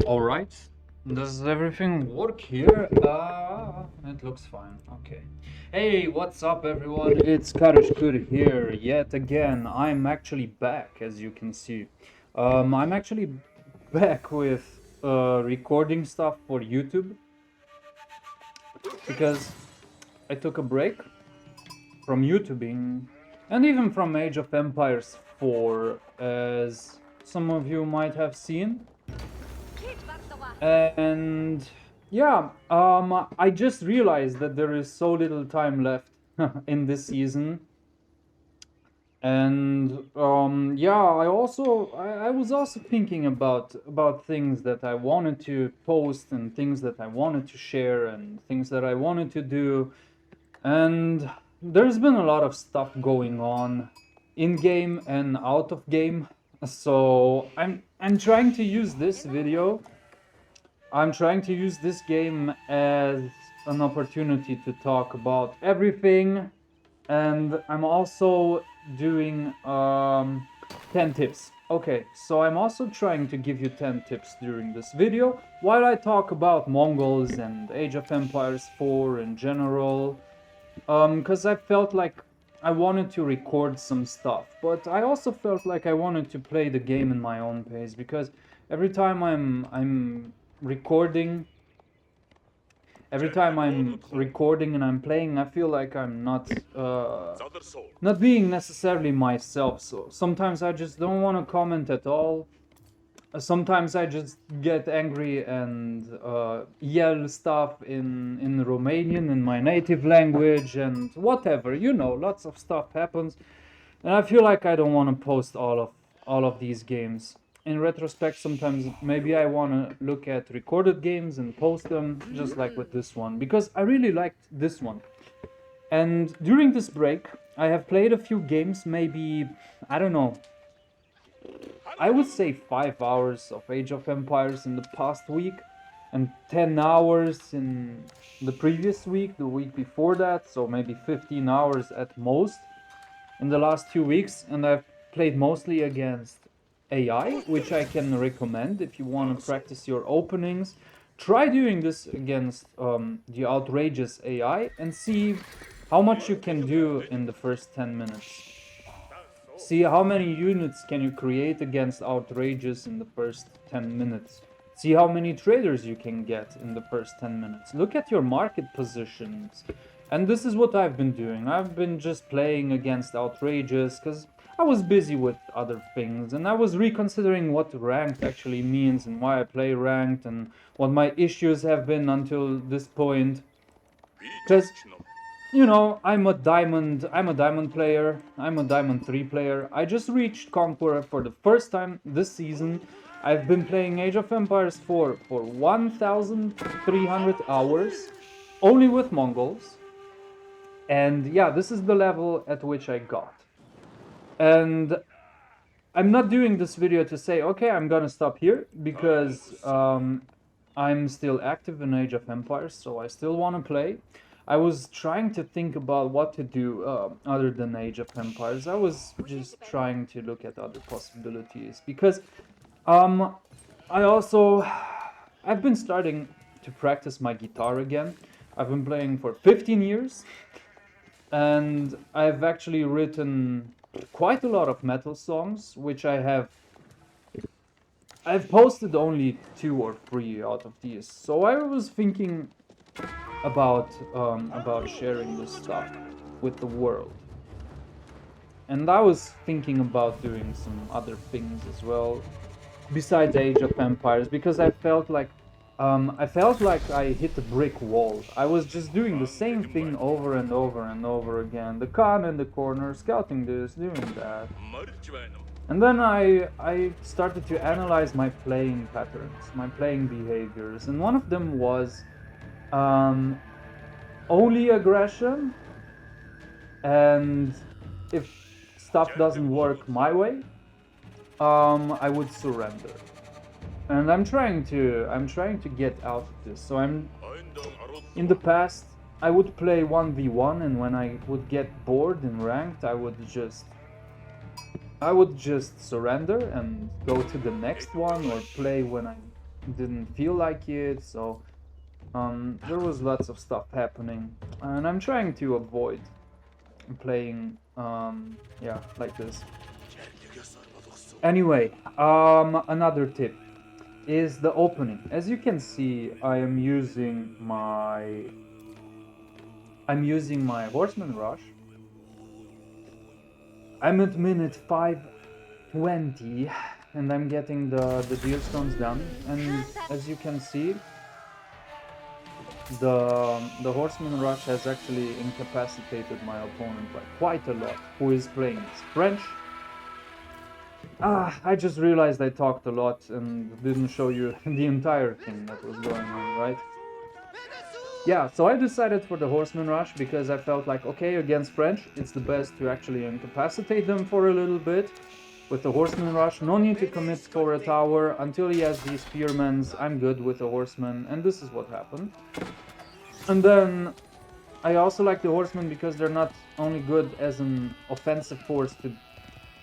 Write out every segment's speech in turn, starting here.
Alright. Does everything work here? It looks fine. Okay. Hey, what's up everyone? It's Karishkur here yet again. I'm actually back, as you can see. I'm actually back with recording stuff for YouTube because I took a break from YouTubing and even from Age of Empires 4, as some of you might have seen. And yeah, I just realized that there is so little time left in this season. And yeah, I was also thinking about things that I wanted to post and things that I wanted to share and things that I wanted to do. And there's been a lot of stuff going on in game and out of game. So I'm trying to use this video. I'm trying to use this game as an opportunity to talk about everything, and I'm also doing 10 tips. Okay, so I'm also trying to give you 10 tips during this video while I talk about Mongols and Age of Empires 4 in general, because I felt like I wanted to record some stuff, but I also felt like I wanted to play the game in my own pace, because every time I'm recording every time I'm recording and I'm playing, I feel like I'm not being necessarily myself. So sometimes I just don't want to comment at all. Sometimes I just get angry and yell stuff in Romanian, in my native language, and whatever, lots of stuff happens, and I feel like I don't want to post all of these games. In retrospect, sometimes maybe I want to look at recorded games and post them, just like with this one, because I really liked this one. And during this break, I have played a few games, maybe, I don't know, I would say 5 hours of Age of Empires in the past week, and 10 hours in the previous week, the week before that, so maybe 15 hours at most in the last 2 weeks. And I've played mostly against AI, which I can recommend if you want to practice your openings. Try doing this against the outrageous AI and see how much you can do in the first 10 minutes. See how many units can you create against outrageous in the first 10 minutes. See how many traders you can get in the first 10 minutes. Look at your market positions. And this is what I've been doing. I've been just playing against outrageous because I was busy with other things, and I was reconsidering what ranked actually means and why I play ranked and what my issues have been until this point. Because I'm a diamond player. I'm a diamond 3 player. I just reached Conqueror for the first time this season. I've been playing Age of Empires 4 for 1,300 hours, only with Mongols. And yeah, this is the level at which I got. And I'm not doing this video to say, okay, I'm gonna stop here, because I'm still active in Age of Empires, so I still want to play. I was trying to think about what to do other than Age of Empires. I was just trying to look at other possibilities, because I've been starting to practice my guitar again. I've been playing for 15 years, and I've actually written quite a lot of metal songs, which I've posted only 2 or 3 out of these. So I was thinking about sharing this stuff with the world, and I was thinking about doing some other things as well besides Age of Empires, because I felt like I hit a brick wall. I was just doing the same thing over and over and over again. The Khan in the corner, scouting this, doing that. And then I started to analyze my playing patterns, my playing behaviors, and one of them was only aggression, and if stuff doesn't work my way, I would surrender. And I'm trying to get out of this. So in the past, I would play 1v1, and when I would get bored in ranked, I would just surrender and go to the next one, or play when didn't feel like it, so there was lots of stuff happening, and I'm trying to avoid playing yeah, like this. Anyway, another tip is the opening. As you can see, I'm using my Horseman Rush. I'm at minute 520 and I'm getting the deal stones done, and as you can see, the Horseman Rush has actually incapacitated my opponent by quite a lot, who is playing French. I just realized I talked a lot and didn't show you the entire thing that was going on, right? Yeah, so I decided for the Horseman Rush because I felt like, okay, against French, it's the best to actually incapacitate them for a little bit. With the Horseman Rush, no need to commit for a tower until he has these spearmans. I'm good with the Horseman, and this is what happened. And then I also like the Horsemen because they're not only good as an offensive force to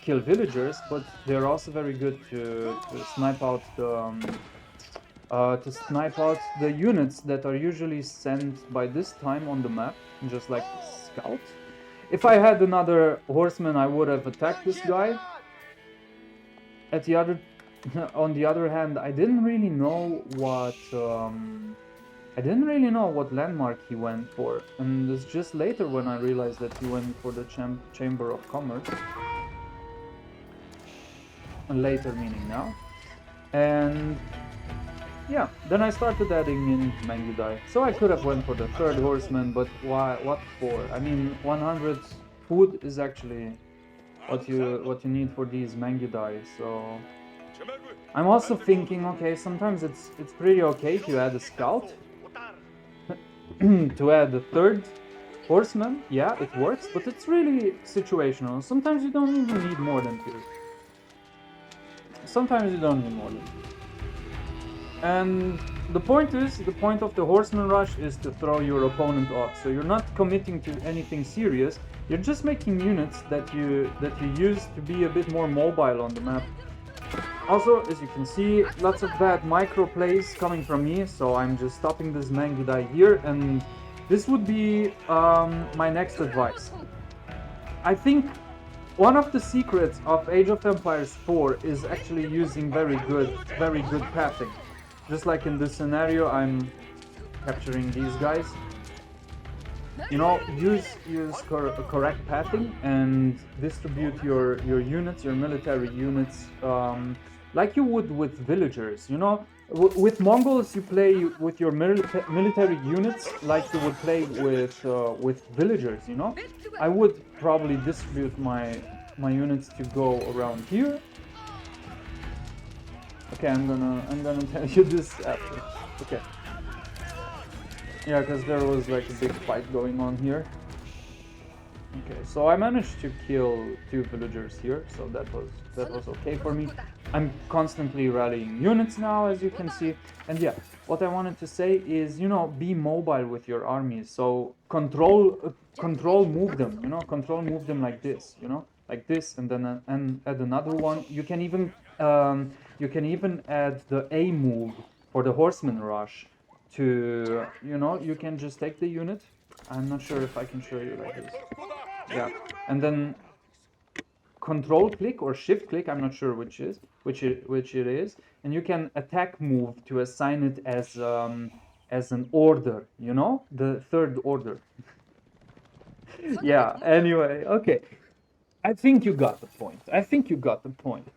kill villagers, but they're also very good to snipe out the units that are usually sent by this time on the map, just like the scout. If I had another horseman, I would have attacked this guy. On the other hand, I didn't really know what landmark he went for, and it's just later when I realized that he went for the Chamber of Commerce. Later meaning now. And yeah, then I started adding in Mangudai. So I could have went for the third horseman, but why? What for? I mean, 100 food is actually what you need for these Mangudai. So I'm also thinking, okay, sometimes it's pretty okay to add a scout, to add a third horseman. Yeah, it works, but it's really situational. Sometimes you don't even need more than two. Sometimes you don't need more than two. And the point of the Horseman Rush is to throw your opponent off. So you're not committing to anything serious. You're just making units that you use to be a bit more mobile on the map. Also, as you can see, lots of bad micro plays coming from me. So I'm just stopping this Mangudai here, and this would be my next advice. I think one of the secrets of Age of Empires 4 is actually using very good pathing. Just like in this scenario, I'm capturing these guys. You know, use correct pathing and distribute your units, your military units, like you would with villagers. You know, with Mongols you play with your military units like you would play with villagers. You know, I would probably distribute my units to go around here. Okay, I'm gonna tell you this after. Okay. Yeah, because there was like a big fight going on here. Okay, so I managed to kill 2 villagers here, so that was okay for me. I'm constantly rallying units now, as you can see. And yeah, what I wanted to say is, you know, be mobile with your armies. So control move them, you know, control move them like this, you know, like this, and then add another one. You can even add the A move for the Horseman Rush to, you know, you can just take the unit. I'm not sure if I can show you like this. Yeah, and then control click or shift click, I'm not sure which it is, and you can attack move to assign it as an order, you know, the third order. Yeah, anyway, okay. I think you got the point.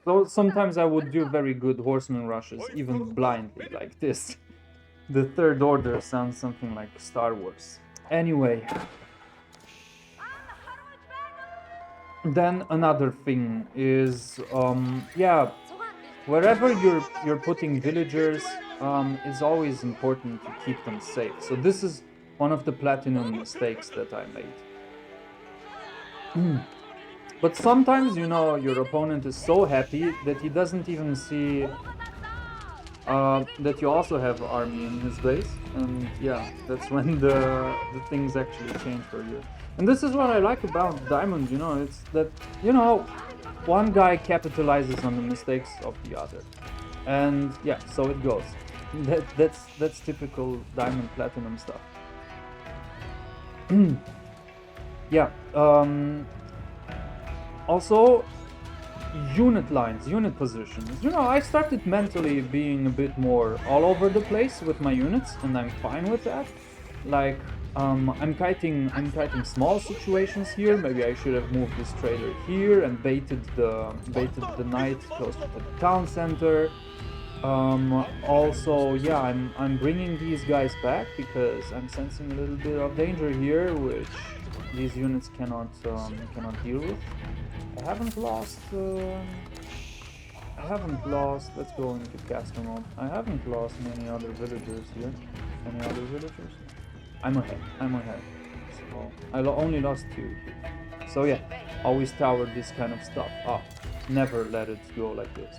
So sometimes I would do very good horseman rushes, even blindly, like this. The third order sounds something like Star Wars. Anyway. Then another thing is, yeah, wherever you're putting villagers, it's always important to keep them safe. So this is one of the platinum mistakes that I made. But sometimes, you know, your opponent is so happy that he doesn't even see that you also have army in his base, and yeah, that's when the things actually change for you. And this is what I like about Diamond, you know, it's that, you know, one guy capitalizes on the mistakes of the other. And yeah, so it goes. That's typical diamond platinum stuff. Yeah. Also, unit lines, unit positions. You know, I started mentally being a bit more all over the place with my units, and I'm fine with that. Like, I'm kiting small situations here. Maybe I should have moved this trader here and baited the knight closer to the town center. Also, yeah, I'm bringing these guys back because I'm sensing a little bit of danger here, which these units cannot deal with. I haven't lost. I haven't lost. Let's go into caster mode. I haven't lost many other villagers here. Any other villagers? I'm ahead. I'm ahead. So I only lost 2. So yeah, always tower this kind of stuff up. Never let it go like this.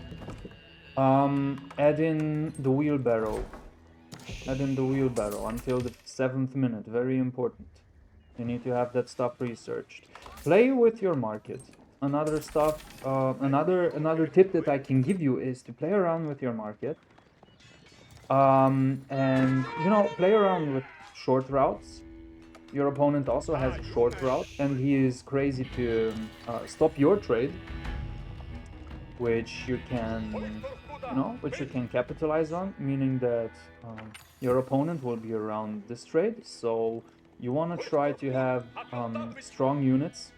Add in the wheelbarrow. Add in the wheelbarrow until the 7th minute. Very important. You need to have that stuff researched. Play with your market. Another tip that I can give you is to play around with your market. And you know, play around with short routes. Your opponent also has a short route, and he is crazy to stop your trade, which you can capitalize on, meaning that your opponent will be around this trade. So you want to try to have strong units.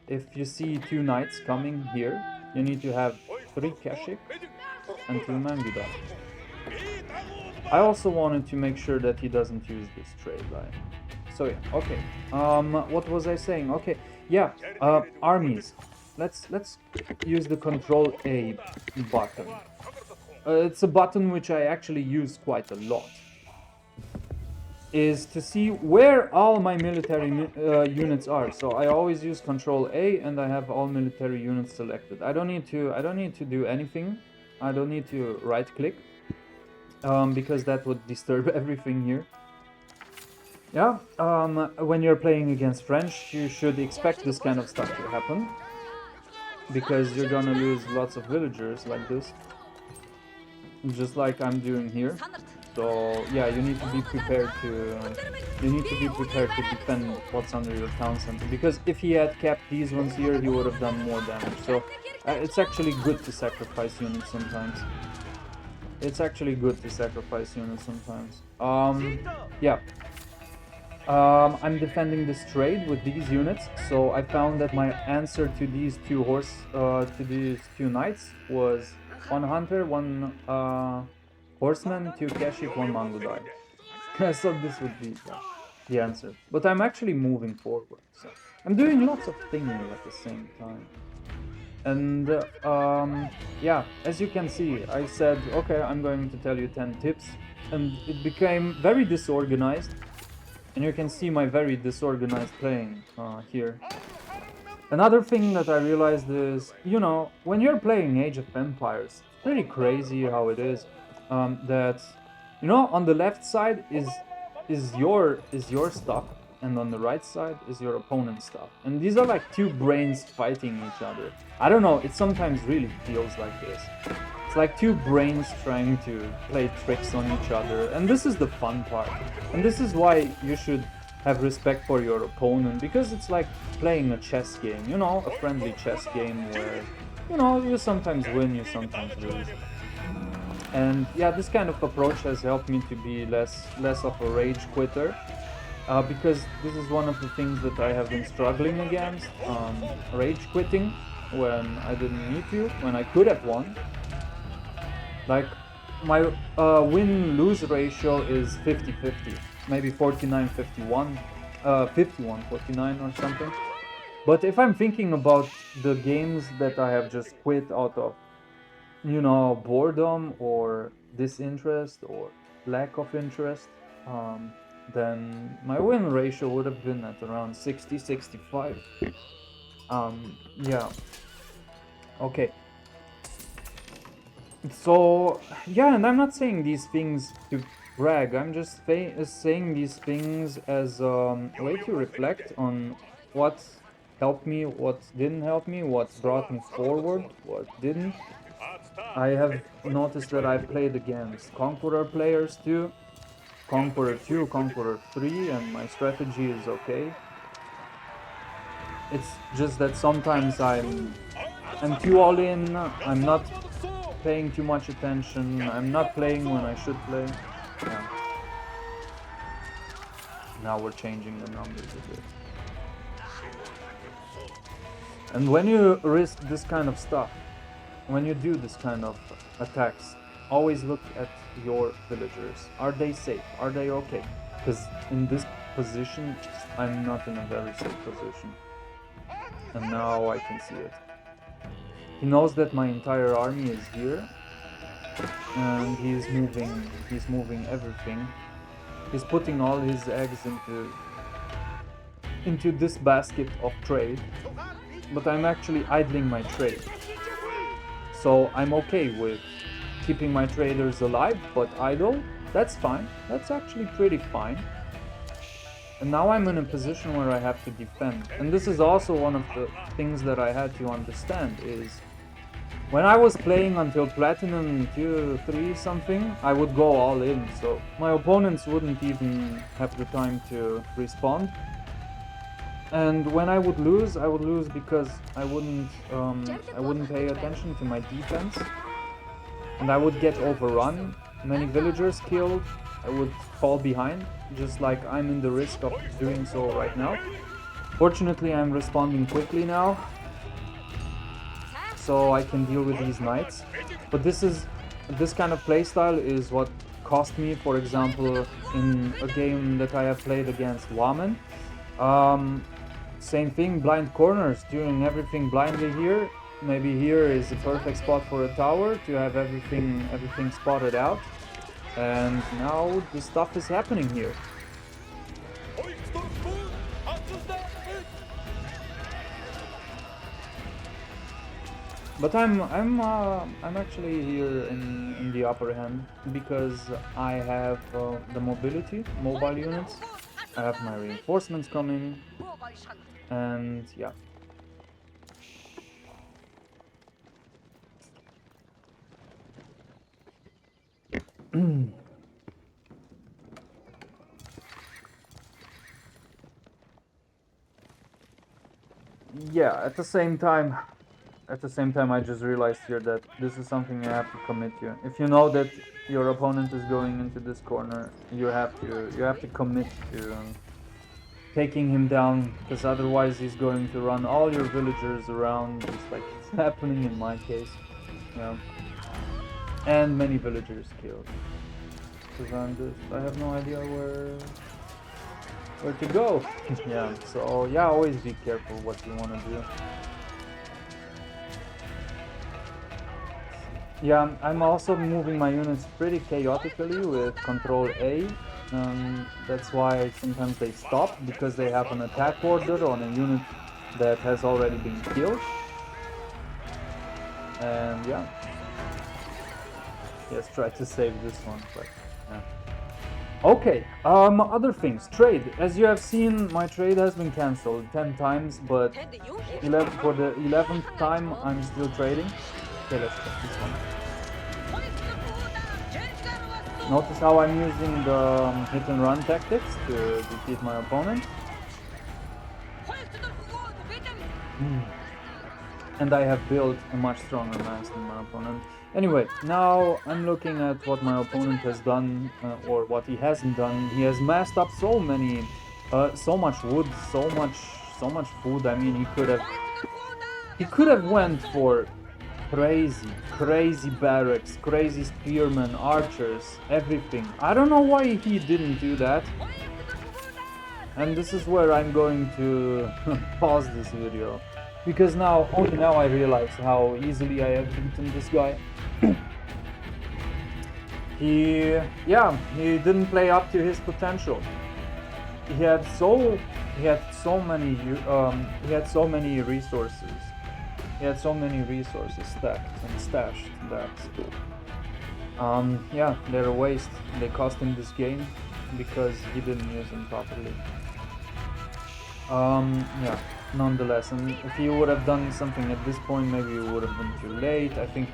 If you see 2 knights coming here, you need to have 3 Keshik and 2 Mangudai. I also wanted to make sure that he doesn't use this trade, right? So yeah, okay. What was I saying? Okay, yeah. Armies. Let's use the Control A button. It's a button which I actually use quite a lot. Is to see where all my military units are. So I always use Control A, and I have all military units selected. I don't need to do anything. I don't need to right click because that would disturb everything here. Yeah. When you're playing against French, you should expect this kind of stuff to happen because you're gonna lose lots of villagers like this, just like I'm doing here. So yeah, you need to be prepared to defend what's under your town center, because if he had kept these ones here, he would have done more damage. So it's actually good to sacrifice units sometimes. Yeah. I'm defending this trade with these units, so I found that my answer to these 2 knights was 1 hunter, 1 horseman, 2 Keshik, 1 Mangudai. So this would be the answer. But I'm actually moving forward, so I'm doing lots of things at the same time. And yeah, as you can see, I said, okay, I'm going to tell you 10 tips, and it became very disorganized. And you can see my very disorganized playing here. Another thing that I realized is, you know, when you're playing Age of Empires, it's pretty crazy how it is that, you know, on the left side is your stuff, and on the right side is your opponent's stuff. And these are like 2 brains fighting each other. I don't know, it sometimes really feels like this. It's like 2 brains trying to play tricks on each other, and this is the fun part. And this is why you should have respect for your opponent, because it's like playing a chess game, you know, a friendly chess game where, you know, you sometimes win, you sometimes lose. And yeah, this kind of approach has helped me to be less of a rage quitter, because this is one of the things that I have been struggling against, rage quitting when I didn't need to, when I could have won. Like, my win-lose ratio is 50-50, maybe 49-51, 51-49 or something. But if I'm thinking about the games that I have just quit out of, you know, boredom or disinterest or lack of interest, then my win ratio would have been at around 60-65. Yeah. Okay. So, yeah, and I'm not saying these things to brag, I'm just saying these things as a way to reflect on what helped me, what didn't help me, what brought me forward, what didn't. I have noticed that I've played against Conqueror players too. Conqueror 2, Conqueror 3, and my strategy is okay. It's just that sometimes I'm too all in, I'm not paying too much attention, I'm not playing when I should play. Yeah. Now we're changing the numbers a bit. And when you risk this kind of stuff, when you do this kind of attacks, always look at your villagers. Are they safe? Are they okay? Because in this position, I'm not in a very safe position. And now I can see it. He knows that my entire army is here, and he's moving everything. He's putting all his eggs into this basket of trade, but I'm actually idling my trade. So I'm okay with keeping my traders alive, but idle, that's fine. That's actually pretty fine. And now I'm in a position where I have to defend. And this is also one of the things that I had to understand is when I was playing until Platinum 2, 3 something, I would go all in. So my opponents wouldn't even have the time to respond. And when I would lose because I wouldn't pay attention to my defense. And I would get overrun, many villagers killed, I would fall behind, just like I'm in the risk of doing so right now. Fortunately, I'm responding quickly now, so I can deal with these knights. But this kind of playstyle is what cost me, for example, in a game that I have played against Wamen. Same thing, blind corners, doing everything blindly here. Maybe here is a perfect spot for a tower to have everything spotted out. And now the stuff is happening here. But I'm actually here in the upper hand because I have the mobile units. I have my reinforcements coming, and yeah. Yeah, at the same time I just realized here that this is something you have to commit to. If you know that your opponent is going into this corner, you have to commit to taking him down, because otherwise he's going to run all your villagers around, just like it's happening in my case. Yeah. And many villagers killed. Because I have no idea where to go. Yeah, so yeah, always be careful what you want to do. Yeah, I'm also moving my units pretty chaotically with Control A. That's why sometimes they stop, because they have an attack order on a unit that has already been killed. And yeah. Yes, try to save this one, but yeah. Okay, other things. Trade. As you have seen, my trade has been cancelled 10 times, but for the 11th time, I'm still trading. Okay, let's check this one. Notice how I'm using the hit and run tactics to defeat my opponent. And I have built a much stronger mass than my opponent. Anyway, now I'm looking at what my opponent has done, or what he hasn't done. He has massed up so much wood, so much food. I mean, he could have went for crazy barracks, crazy spearmen, archers, everything. I don't know why he didn't do that. And this is where I'm going to pause this video, because only now I realize how easily I have beaten this guy. He didn't play up to his potential. He had so many resources. He had so many resources stacked and stashed that they're a waste. They cost him this game because he didn't use them properly. Nonetheless, and if he would have done something at this point, maybe it would have been too late. I think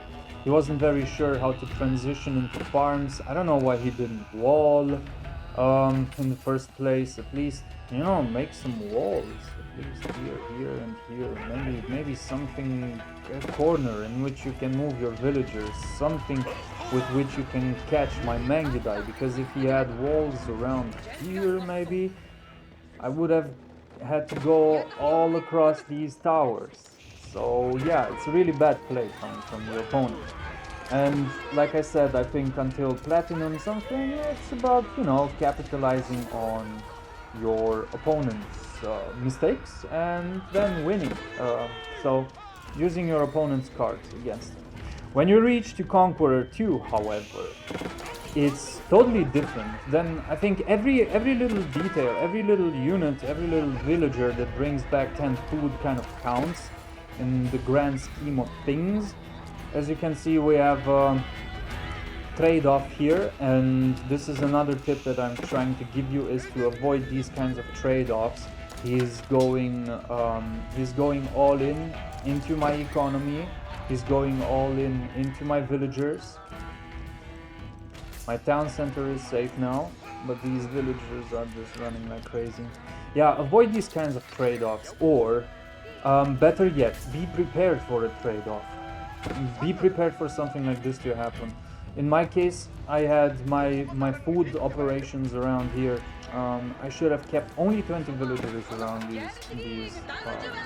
He wasn't very sure how to transition into farms. I don't know why he didn't wall in the first place. At least, you know, make some walls. At least here, and here. Maybe something, a corner in which you can move your villagers. Something with which you can catch my Mangudai. Because if he had walls around here, maybe I would have had to go all across these towers. So yeah, it's a really bad play coming from your opponent. And like I said, I think until Platinum something, it's about, you know, capitalizing on your opponent's mistakes and then winning. So using your opponent's cards against them. When you reach to Conqueror 2, however, it's totally different. Then I think every little detail, every little unit, every little villager that brings back 10 food kind of counts in the grand scheme of things. As you can see, we have trade-off here, and this is another tip that I'm trying to give you, is to avoid these kinds of trade-offs. He's going all in into my economy. He's going all in into my villagers. My town center is safe now, but these villagers are just running like crazy. Yeah, avoid these kinds of trade-offs, or better yet, be prepared for a trade-off. Be prepared for something like this to happen. In my case, I had my food operations around here. I should have kept only 20 villagers around these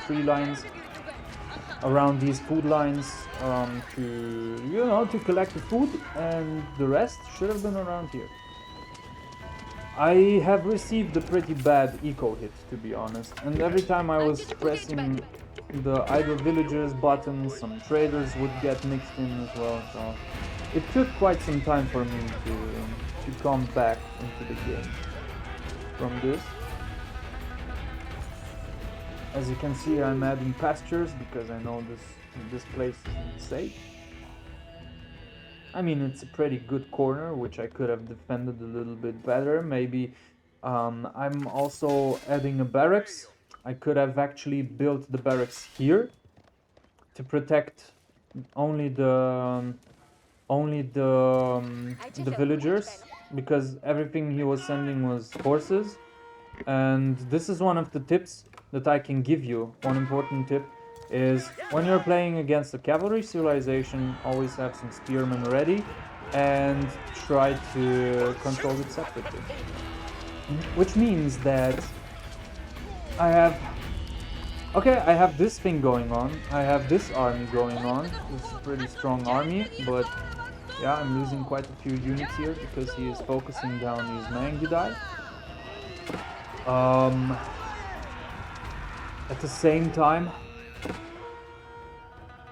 tree lines, around these food lines, to collect the food, and the rest should have been around here. I have received a pretty bad eco hit, to be honest, and every time I was pressing the idle villagers button, some traders would get mixed in as well, so it took quite some time for me to come back into the game from this. As you can see, I'm adding pastures because I know this place isn't safe. I mean, it's a pretty good corner, which I could have defended a little bit better. Maybe I'm also adding a barracks. I could have actually built the barracks here to protect only the villagers, because everything he was sending was horses. And this is one of the tips that I can give you. One important tip is, when you're playing against a cavalry civilization, always have some spearmen ready and try to control it separately. Which means that I have this thing going on. I have this army going on. This is a pretty strong army, but yeah, I'm losing quite a few units here because he is focusing down these Mangudai. At the same time,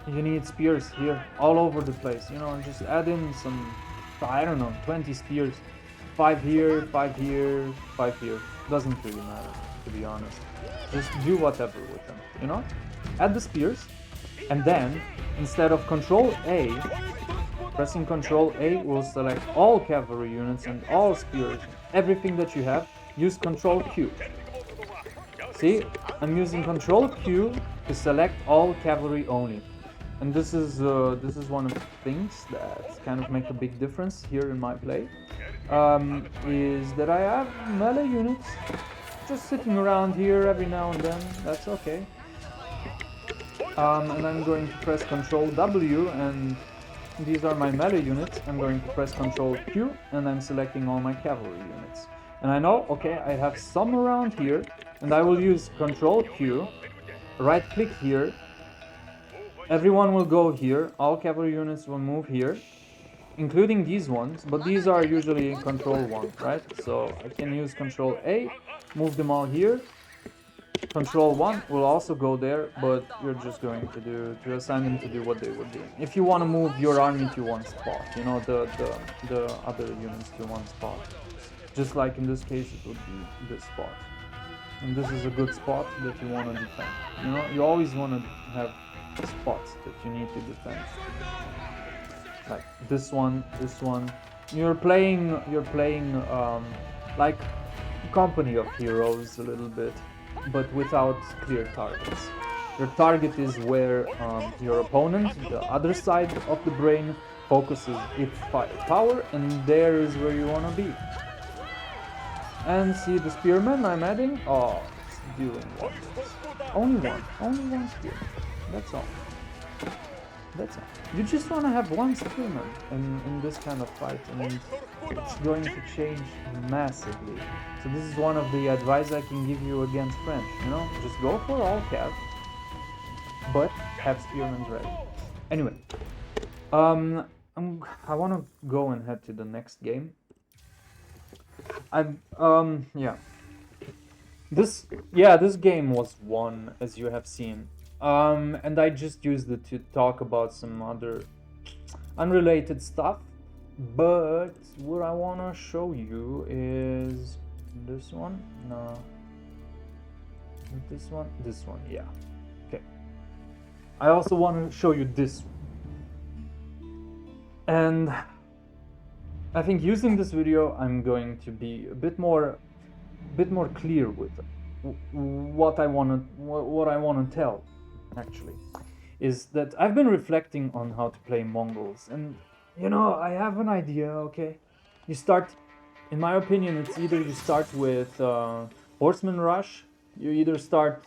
you need spears here all over the place. You know, just add in some, I don't know, 20 spears. 5 here, 5 here, 5 here. Doesn't really matter, to be honest. Just do whatever with them, you know? Add the spears, and then, instead of Control A, pressing Control A will select all cavalry units and all spears, everything that you have. Use Control Q. See, I'm using Control Q to select all cavalry only. And this is one of the things that kind of make a big difference here in my play. Is that I have melee units just sitting around here every now and then. That's okay. And I'm going to press Control W, and these are my melee units. I'm going to press Control Q, and I'm selecting all my cavalry units. And I know, okay, I have some around here, and I will use Control Q, right click here. Everyone will go here, all cavalry units will move here, including these ones, but these are usually Control 1, right? So I can use Control A, move them all here. Control 1 will also go there, but you're just going to assign them to do what they were doing. If you want to move your army to one spot, you know, the other units to one spot. Just like in this case, it would be this spot. And this is a good spot that you want to defend. You know, you always want to have spots that you need to defend. Like this one. You're playing like Company of Heroes a little bit, but without clear targets. Your target is where your opponent, the other side of the brain, focuses its power, and there is where you want to be. And see the spearman I'm adding? Oh, it's doing wonders. Only one spearman. That's all. That's all. You just want to have one spearman in this kind of fight, and it's going to change massively. So this is one of the advice I can give you against French, you know? Just go for all cav, but have spearmen ready. Anyway, I want to go and head to the next game. Yeah. This game was won, as you have seen. And I just used it to talk about some other unrelated stuff. But what I want to show you is this one. No. This one. This one. Yeah. Okay. I also want to show you this one. And I think using this video, I'm going to be a bit more clear with what I want to tell. Actually, is that I've been reflecting on how to play Mongols, and you know, I have an idea. Okay, you start, in my opinion, it's either you start with Horseman Rush, you either start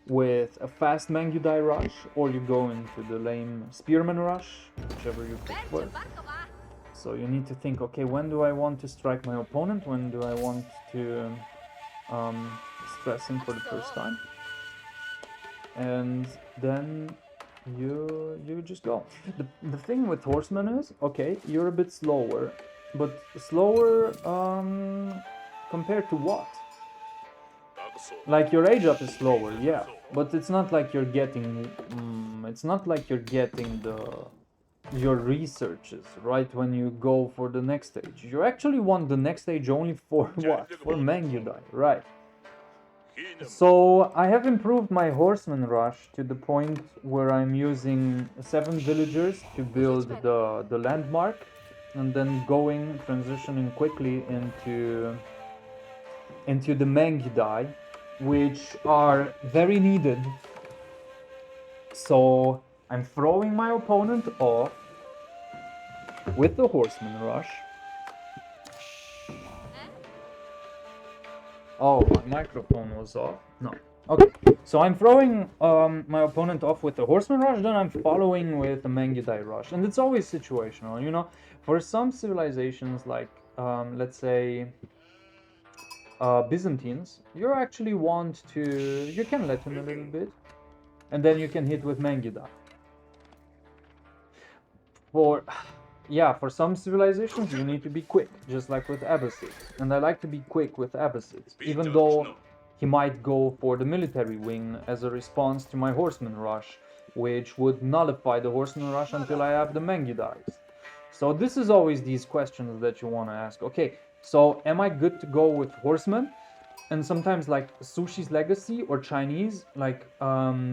with a fast Mangudai Rush, or you go into the lame Spearman Rush, whichever you prefer. So you need to think, okay, when do I want to strike my opponent? When do I want to stress him for the first time? And then you just go. The thing with Horseman is, okay, you're a bit slower, but slower compared to what? Like your age up is slower, yeah, but it's not like you're getting your researches right when you go for the next stage. You actually want the next stage only for what? For Mangudai, right? So I have improved my Horseman Rush to the point where I'm using 7 villagers to build the landmark, and then transitioning quickly into the Mangudai, which are very needed. So I'm throwing my opponent off with the Horseman Rush. Oh, my microphone was off. No. Okay, so I'm throwing my opponent off with the Horseman Rush, then I'm following with the Mangudai Rush. And it's always situational, you know. For some civilizations, like, let's say, Byzantines, you actually want to... You can let him a little bit, and then you can hit with Mangudai. For some civilizations, you need to be quick, just like with Abbasids. And I like to be quick with Abbasids, even though he might go for the military wing as a response to my Horseman Rush, which would nullify the Horseman Rush until I have the Mangudais. So this is always these questions that you want to ask. Okay, so am I good to go with Horseman? And sometimes like Sushi's Legacy or Chinese, like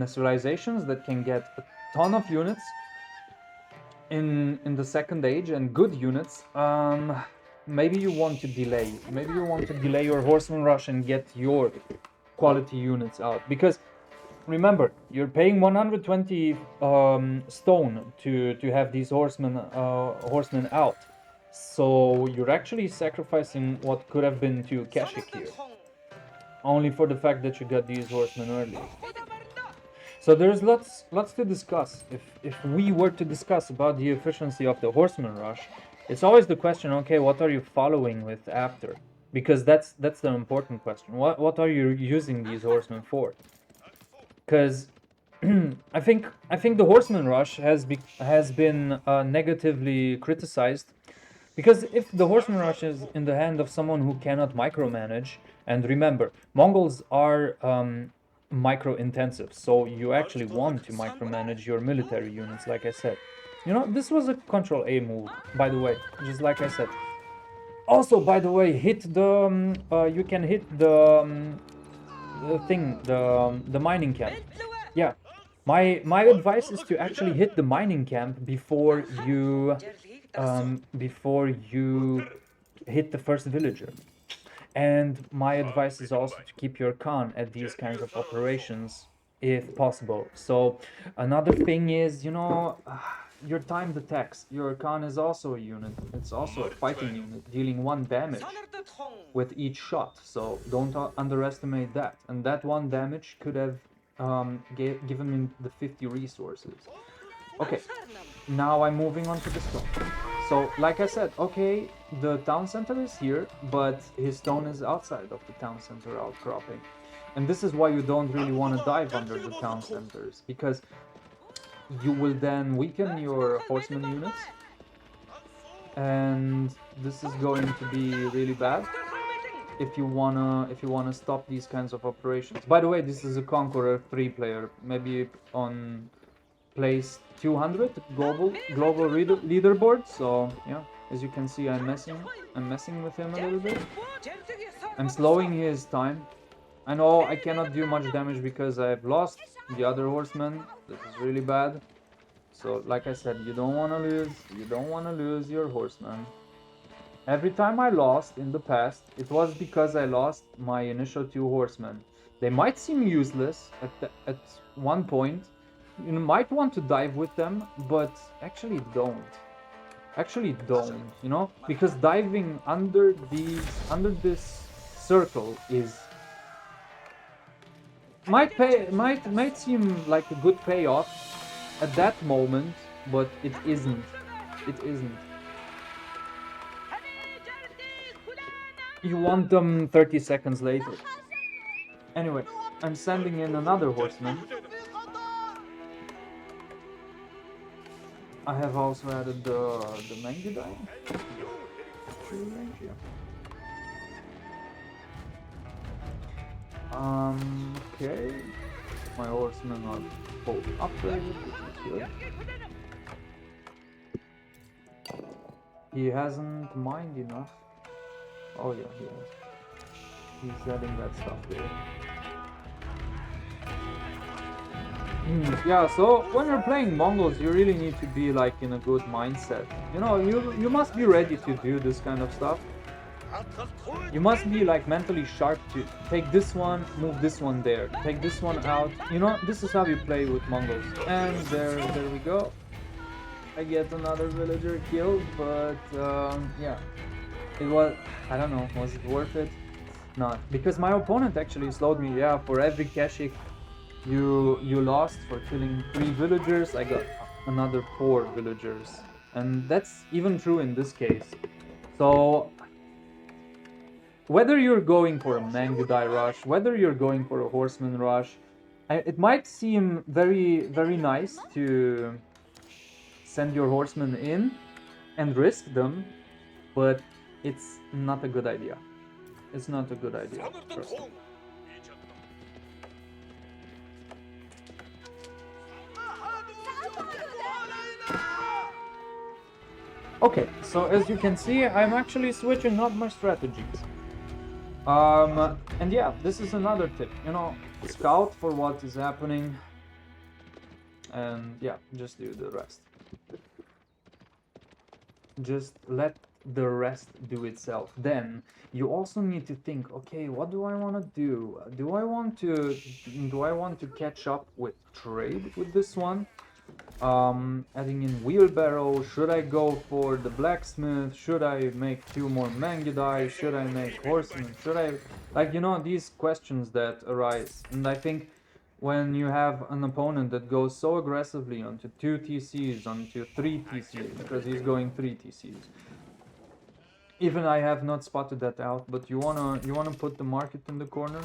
civilizations that can get a ton of units in the second age and good units, maybe you want to delay. Maybe you want to delay your Horseman Rush and get your quality units out. Because remember, you're paying 120 stone to have these horsemen out. So you're actually sacrificing what could have been 2 Kashik here, only for the fact that you got these horsemen early. So there's lots to discuss. If we were to discuss about the efficiency of the Horseman Rush, it's always the question, okay, what are you following with after? Because that's the important question. What are you using these horsemen for? Because I think the Horseman Rush has been negatively criticized, because if the Horseman Rush is in the hand of someone who cannot micromanage, and remember, Mongols are micro-intensive, so you actually want to micromanage your military units, like I said. You know, this was a Control A move, by the way, just like I said. Also, by the way, hit the you can hit the thing, the mining camp. Yeah, my advice is to actually hit the mining camp before you hit the first villager. And my advice is also to keep your Khan at these kinds of operations if possible. So another thing is, you know, your timed attacks. Your Khan is also a unit. It's also a fighting unit, dealing 1 damage with each shot. So don't underestimate that. And that 1 damage could have given me the 50 resources. Okay, now I'm moving on to the stone. So, like I said, okay, the town center is here, but his stone is outside of the town center outcropping. And this is why you don't really want to dive under the town centers, because you will then weaken your horseman units, and this is going to be really bad if you wanna stop these kinds of operations. By the way, this is a Conqueror 3 player, maybe on place 200 global leaderboard. So yeah, as you can see, I'm messing with him a little bit. I'm slowing his time. I know I cannot do much damage because I've lost the other horseman. This is really bad. So like I said, you don't want to lose your horseman. Every time I lost in the past, it was because I lost my initial 2 horsemen. They might seem useless at one point. You might want to dive with them, but actually don't. Actually don't, you know? Because diving under this circle is might seem like a good payoff at that moment, but it isn't. It isn't. You want them 30 seconds later. Anyway, I'm sending in another horseman. I have also added the Mangudai. Okay. My horsemen are both upgraded, which is good. He hasn't mined enough. Oh yeah, he has. He's adding that stuff there. Yeah, so when you're playing Mongols, you really need to be like in a good mindset. You know, you must be ready to do this kind of stuff. You must be like mentally sharp to take this one, move this one there, take this one out. You know, this is how you play with Mongols. And there we go. I get another villager killed, but yeah, it was, I don't know, was it worth it? Not, because my opponent actually slowed me. Yeah, for every Keshik you lost for killing 3 villagers, I got another 4 villagers, and that's even true in this case. So whether you're going for a Mangudai rush, whether you're going for a horseman rush, it might seem very nice to send your horsemen in and risk them, but it's not a good idea. It's not a good idea. Personally. Okay, so as you can see, I'm actually switching up my strategies. And yeah, this is another tip, you know, scout for what is happening, and yeah, just do the rest. Just let the rest do itself. Then you also need to think, okay, what do I want to do? Do I want to catch up with trade with this one? Adding in wheelbarrow, should I go for the blacksmith? Should I make 2 more Mangudai? Should I make horsemen? Should I, like, you know, these questions that arise. And I think when you have an opponent that goes so aggressively onto 2 TCs, onto 3 TCs, because he's going 3 TCs. Even I have not spotted that out, but you wanna put the market in the corner,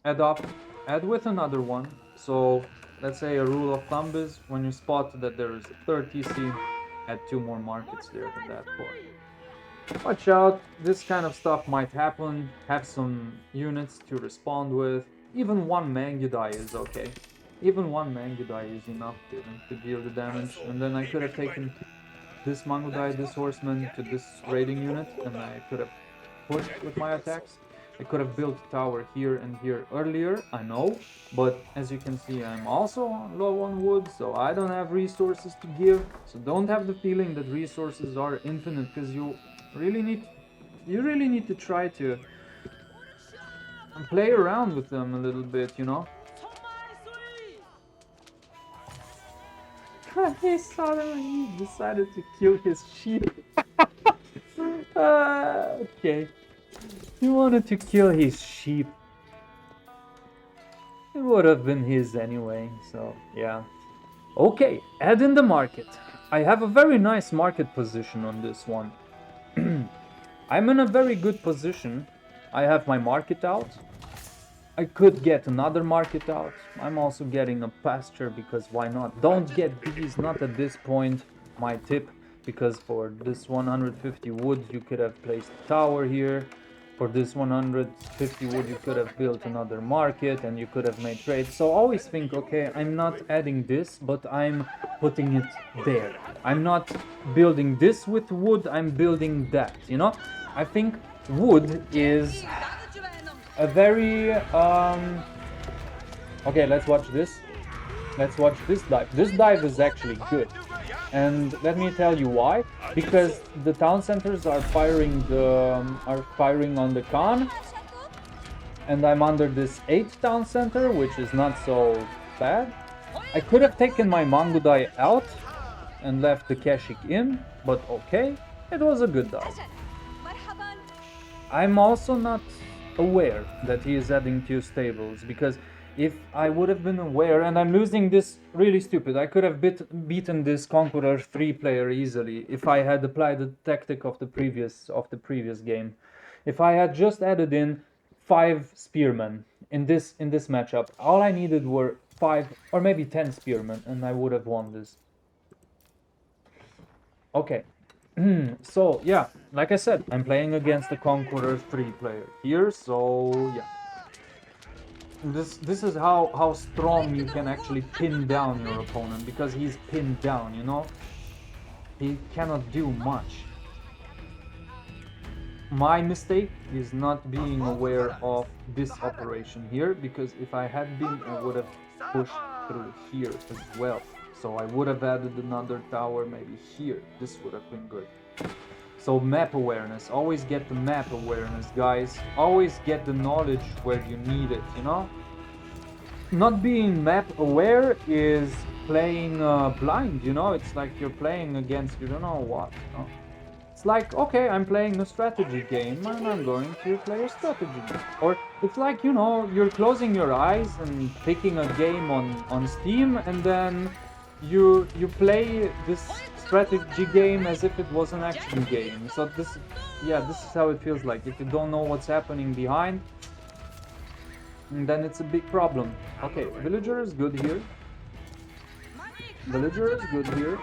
add with another one. So let's say a rule of thumb is when you spot that there is a 3rd TC, add 2 more markets there at that point. Watch out, this kind of stuff might happen. Have some units to respond with. Even 1 Mangudai is okay. Even 1 Mangudai is enough to deal the damage. And then I could have taken this Mangudai, this horseman to this raiding unit, and I could have pushed with my attacks. I could have built a tower here and here earlier, I know, but as you can see, I'm also low on wood, so I don't have resources to give. So don't have the feeling that resources are infinite, because you really need to try to play around with them a little bit, you know. He saw them and he decided to kill his sheep. Okay. He wanted to kill his sheep. It would have been his anyway, so yeah. Okay, add in the market. I have a very nice market position on this one. I'm in a very good position. I have my market out. I could get another market out. I'm also getting a pasture because why not? Don't get these, not at this point. My tip, because for this 150 wood you could have placed a tower here. For this 150 wood you could have built another market and you could have made trades. So always think, okay, I'm not adding this, but I'm putting it there. I'm not building this with wood, I'm building that, you know? I think wood is a very okay, let's watch this. Let's watch this dive. This dive is actually good, and let me tell you why. Because the town centers are firing on the Khan, and I'm under this 8th town center, which is not so bad. I could have taken my Mangudai out and left the Keshik in, but okay, it was a good dive. I'm also not aware that he is adding 2 stables, because if I would have been aware, and I'm losing this really stupid, I could have beaten this Conqueror 3 player easily if I had applied the tactic of the previous game. If I had just added in 5 spearmen in this matchup, all I needed were 5 or maybe 10 spearmen and I would have won this. Okay. So yeah, like I said, I'm playing against the Conqueror 3 player here, so yeah. This is how strong you can actually pin down your opponent, because he's pinned down, you know? He cannot do much. My mistake is not being aware of this operation here, because if I had been, I would have pushed through here as well. So I would have added another tower maybe here. This would have been good. So map awareness. Always get the map awareness, guys. Always get the knowledge where you need it, you know? Not being map aware is playing blind, you know? It's like you're playing against you don't know what. You know? It's like, okay, I'm playing a strategy game and I'm going to play a strategy game. Or it's like, you know, you're closing your eyes and picking a game on Steam, and then you play this strategy game as if it was an action game. So this is how it feels like. If you don't know what's happening behind, then it's a big problem. Okay, villager is good here. Villager is good here.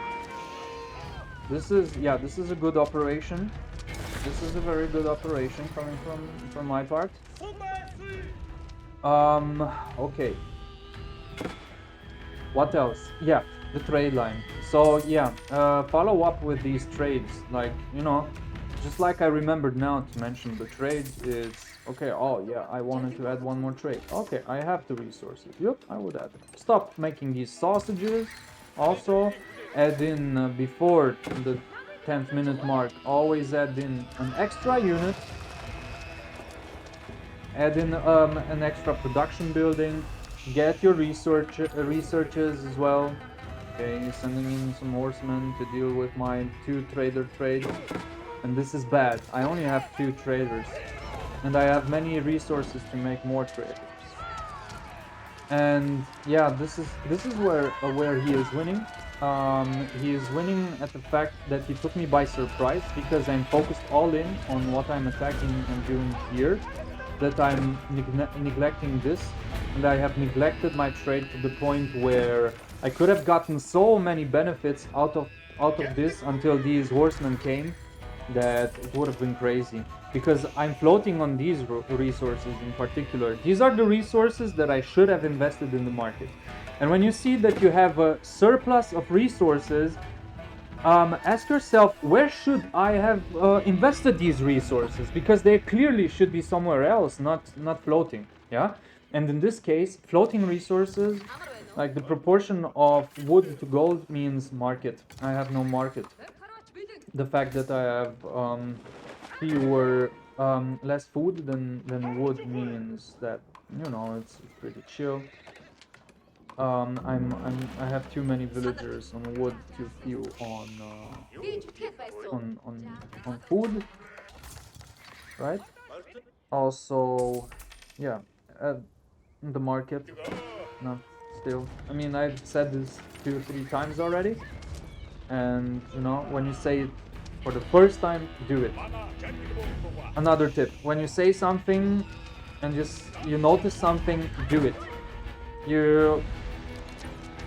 This is a good operation. This is a very good operation coming from my part. Okay. What else? Yeah, the trade line. So yeah, follow up with these trades. Like, you know, just like I remembered now to mention the trade is, okay, oh yeah, I wanted to add one more trade. Okay, I have the resources. Yep, I would add them. Stop making these sausages. Also, add in before the 10th minute mark, always add in an extra unit. Add in an extra production building. Get your researches as well. Okay, sending in some horsemen to deal with my 2 trader trades. And this is bad. I only have 2 traders. And I have many resources to make more traders. And yeah, this is where he is winning. He is winning at the fact that he took me by surprise, because I'm focused all in on what I'm attacking and doing here, that I'm neglecting this, and I have neglected my trade to the point where I could have gotten so many benefits out of this until these horsemen came, that it would have been crazy. Because I'm floating on these resources in particular. These are the resources that I should have invested in the market. And when you see that you have a surplus of resources, ask yourself, where should I have invested these resources? Because they clearly should be somewhere else, not floating. Yeah. And in this case, floating resources, like the proportion of wood to gold, means market. I have no market. The fact that I have fewer less food than wood means that, you know, it's pretty chill. I have too many villagers on wood to fuel on food, right? Also, yeah, at the market, not still. I mean, I've said this 2 or 3 times already, and you know, when you say it for the first time, do it. Another tip: when you say something and just you notice something, do it.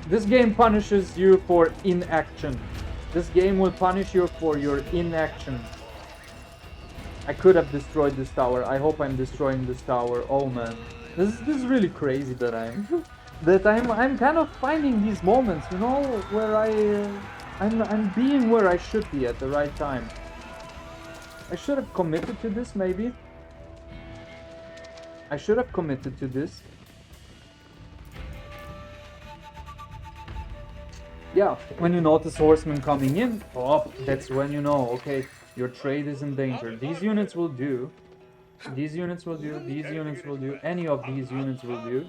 This game punishes you for inaction. This game will punish you for your inaction. I could have destroyed this tower. I hope I'm destroying this tower. Oh man, this is really crazy that I'm kind of finding these moments, you know, where I'm being where I should be at the right time. I should have committed to this, maybe. I should have committed to this. Yeah, when you notice horsemen coming in, oh, that's when you know, okay, your trade is in danger. These units will do. These units will do. These units will do. Any of these units will do.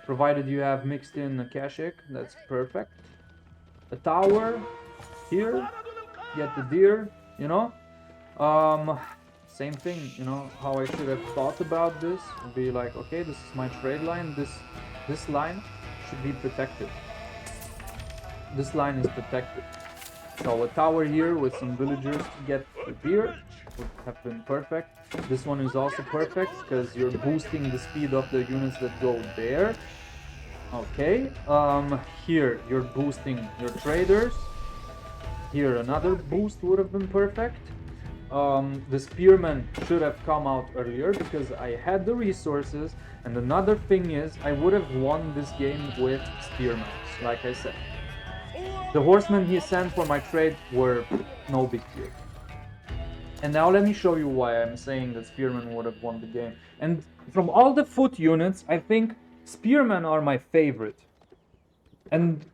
Provided you have mixed in a Kashik, that's perfect. A tower here, get the deer, you know. Same thing, you know, how I should have thought about this would be like, okay, this is my trade line. This line should be protected. This line is protected. So a tower here with some villagers to get the deer would have been perfect. This one is also perfect because you're boosting the speed of the units that go there. Okay. Here you're boosting your traders. Here another boost would have been perfect. The spearmen should have come out earlier because I had the resources. And another thing is, I would have won this game with spearmen, like I said. The horsemen he sent for my trade were no big deal. And now let me show you why I'm saying that spearmen would have won the game. And from all the foot units, I think spearmen are my favorite. And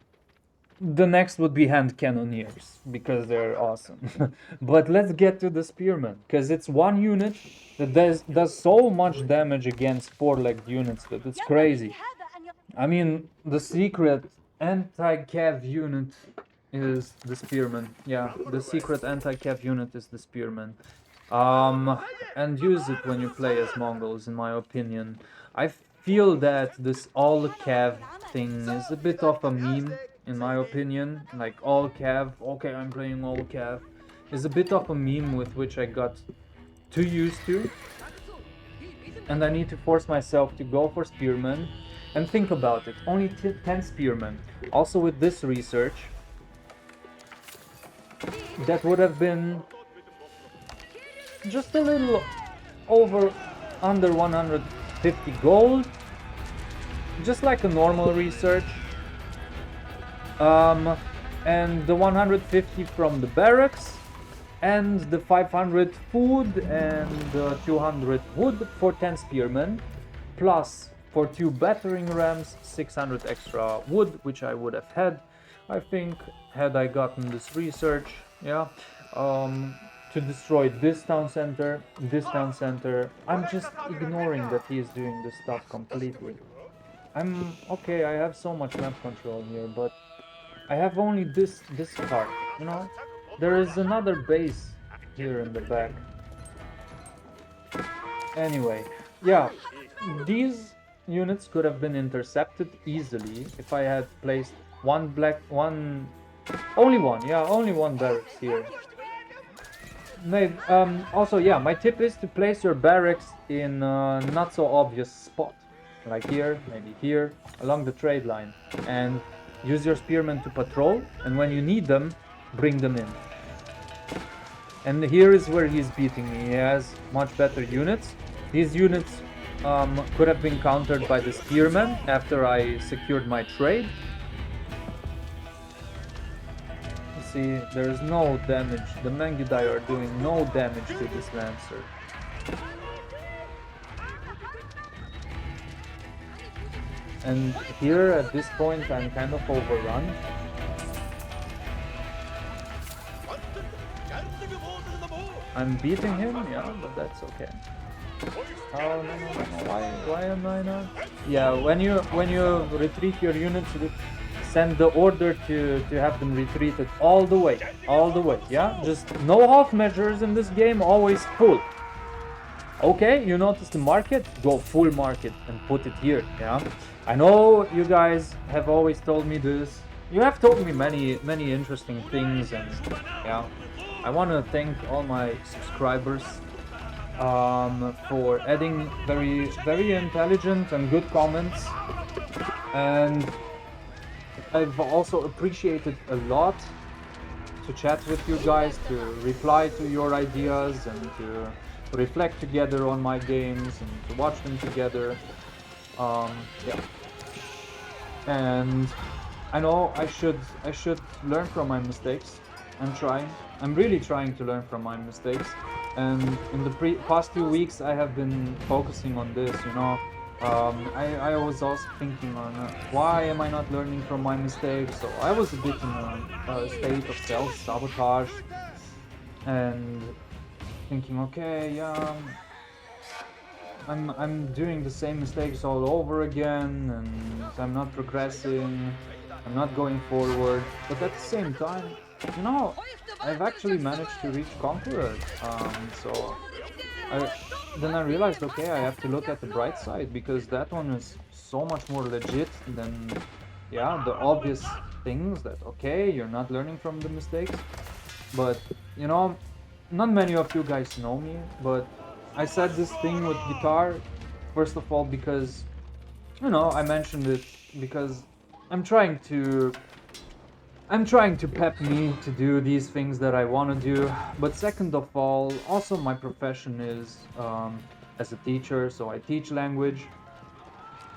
the next would be hand cannoneers, because they're awesome. But let's get to the spearmen, because it's one unit that does so much damage against four-legged units that it's crazy. I mean, the secret anti-cav unit is the spearman. Yeah, the secret anti-cav unit is the spearman. And use it when you play as Mongols, in my opinion. I feel that this all-cav thing is a bit of a meme, in my opinion. Like, all-cav, okay, I'm playing all-cav, is a bit of a meme with which I got too used to. And I need to force myself to go for spearmen. And think about it, only 10 spearmen. Also with this research, that would have been just a little under 150 gold. Just like a normal research. And the 150 from the barracks. And the 500 food and the 200 wood for 10 spearmen. Plus, for 2 battering rams, 600 extra wood, which I would have had, I think, had I gotten this research, yeah, to destroy this town center. I'm just ignoring that he is doing this stuff completely. Okay, I have so much map control here, but I have only this part, you know? There is another base here in the back. Anyway, yeah, these units could have been intercepted easily if I had placed only one barracks here. Maybe, also, yeah, my tip is to place your barracks in a not so obvious spot, like here, maybe here, along the trade line, and use your spearmen to patrol, and when you need them, bring them in. And here is where he's beating me. He has much better units. These units could have been countered by the spearmen after I secured my trade. You see, there is no damage. The Mangudai are doing no damage to this lancer. And here at this point I'm kind of overrun. I'm beating him, yeah, but that's okay. Oh no, why am I not? Yeah, when you retreat your units, send the order to have them retreated all the way, yeah, just no half measures in this game, always full. Okay, you notice the market, go full market and put it here. Yeah, I know you guys have always told me this. You have told me many interesting things, and yeah, I want to thank all my subscribers for adding very intelligent and good comments, and I've also appreciated a lot to chat with you guys, to reply to your ideas, and to reflect together on my games and to watch them together. Yeah, and I know I should learn from my mistakes. I'm really trying to learn from my mistakes, and in the past 2 weeks I have been focusing on this, you know. I was also thinking on why am I not learning from my mistakes. So I was a bit in a state of self-sabotage and thinking, okay, yeah, I'm doing the same mistakes all over again, and I'm not progressing, I'm not going forward. But at the same time, you know, I've actually managed to reach Conqueror. So then I realized, okay, I have to look at the bright side, because that one is so much more legit than, yeah, the obvious things that, okay, you're not learning from the mistakes. But, you know, not many of you guys know me, but I said this thing with guitar, first of all, because, you know, I mentioned it because I'm trying to pep me to do these things that I want to do. But second of all, also my profession is as a teacher, so I teach language.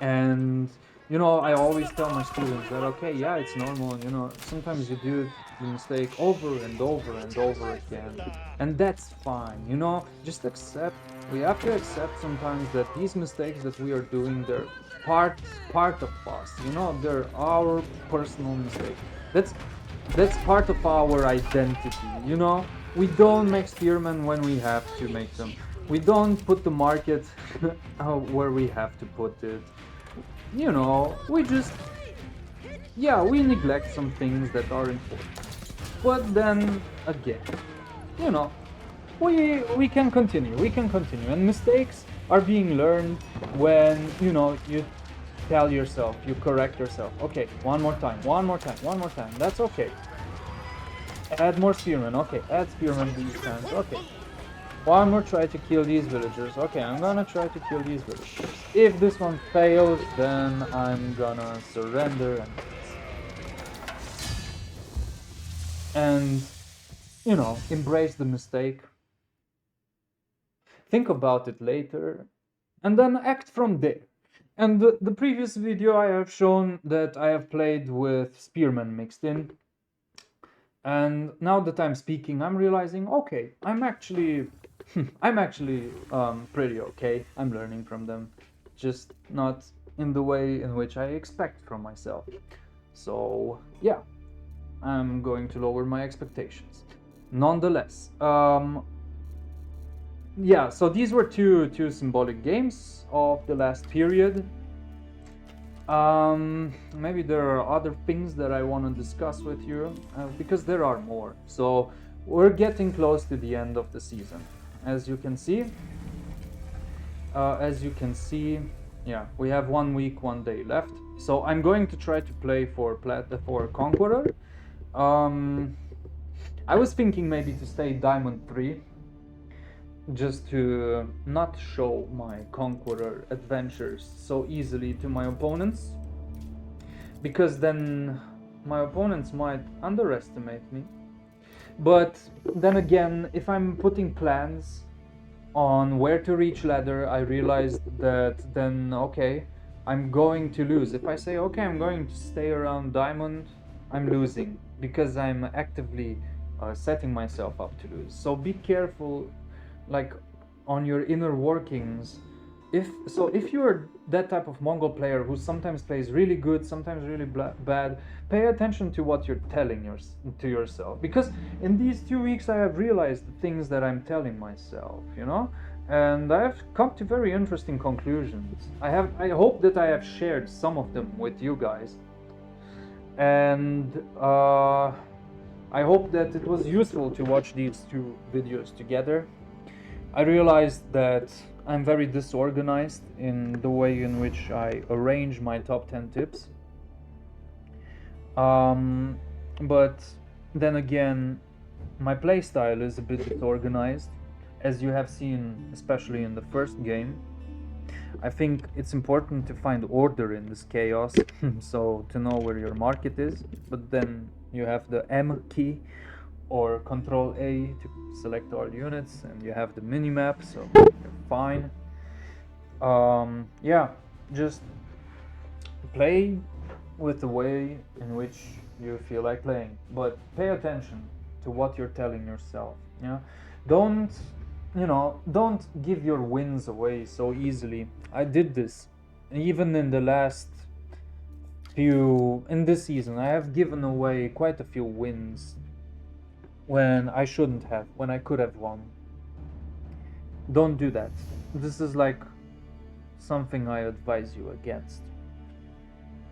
And, you know, I always tell my students that, okay, yeah, it's normal, you know, sometimes you do the mistake over and over and over again, and that's fine, you know. Just accept, we have to accept sometimes that these mistakes that we are doing, they're part of us, you know, they're our personal mistake. That's part of our identity, you know. We don't make spearmen when we have to make them. We don't put the market where we have to put it. You know, we just, yeah, we neglect some things that are important. But then again, you know, we can continue, and mistakes are being learned when, you know, you tell yourself, you correct yourself, okay, one more time, that's okay. Add more spearmen, okay, add spearmen these times, okay. One more try to kill these villagers. Okay, I'm gonna try to kill these villagers. If this one fails, then I'm gonna surrender and you know, embrace the mistake. Think about it later, and then act from there. And the previous video I have shown that I have played with spearmen mixed in. And now that I'm speaking, I'm realizing, okay, I'm actually pretty okay. I'm learning from them, just not in the way in which I expect from myself. So yeah, I'm going to lower my expectations. Nonetheless, yeah. So these were two symbolic games of the last period. Maybe there are other things that I want to discuss with you, because there are more. So we're getting close to the end of the season, as you can see. Yeah, we have 1 week, 1 day left. So I'm going to try to play for Conqueror. I was thinking maybe to stay Diamond 3, just to not show my Conqueror adventures so easily to my opponents, because then my opponents might underestimate me. But then again, if I'm putting plans on where to reach ladder, I realized that then, okay, I'm going to lose. If I say, okay, I'm going to stay around diamond, I'm losing, because I'm actively setting myself up to lose. So be careful, like, on your inner workings. If you're that type of Mongol player who sometimes plays really good, sometimes really bad, pay attention to what you're telling to yourself, because in these 2 weeks I have realized the things that I'm telling myself, you know. and I've come to very interesting conclusions. I hope that I have shared some of them with you guys, and I hope that it was useful to watch these two videos together. I realized that I'm very disorganized in the way in which I arrange my top 10 tips. But then again, my playstyle is a bit disorganized, as you have seen, especially in the first game. I think it's important to find order in this chaos, so to know where your market is, but then you have the M key or Control A to select all units, and you have the minimap, so you're fine. Yeah, just play with the way in which you feel like playing, but pay attention to what you're telling yourself. Yeah, don't don't give your wins away so easily. I did this even in the last in this season. I have given away quite a few wins when I shouldn't have, when I could have won. Don't do that. This is like something I advise you against.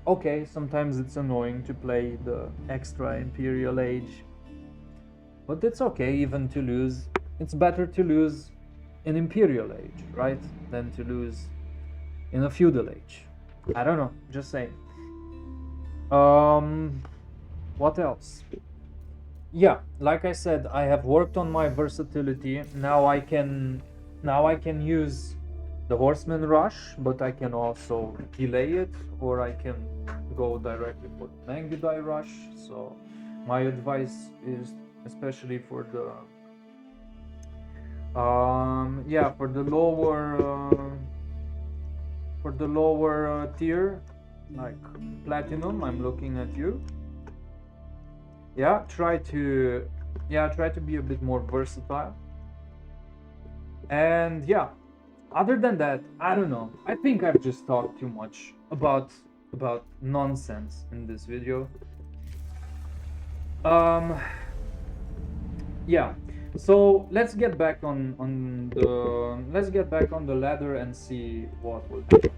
Okay, sometimes it's annoying to play the extra Imperial Age, but it's okay even to lose. It's better to lose in Imperial Age, right, than to lose in a Feudal Age. I don't know, just saying. What else? Yeah, like I said, I have worked on my versatility. Now I can use the Horseman Rush, but I can also delay it, or I can go directly for the Mangudai Rush. So my advice is, especially for the for the lower tier, like Platinum, I'm looking at you. Yeah, try to be a bit more versatile. And yeah, other than that, I don't know. I think I've just talked too much about nonsense in this video. Yeah. So let's get back on the ladder and see what will happen.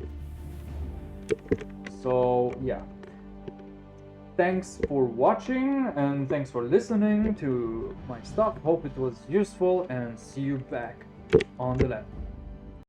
So yeah. Thanks for watching and thanks for listening to my stuff. Hope it was useful, and see you back on the ladder.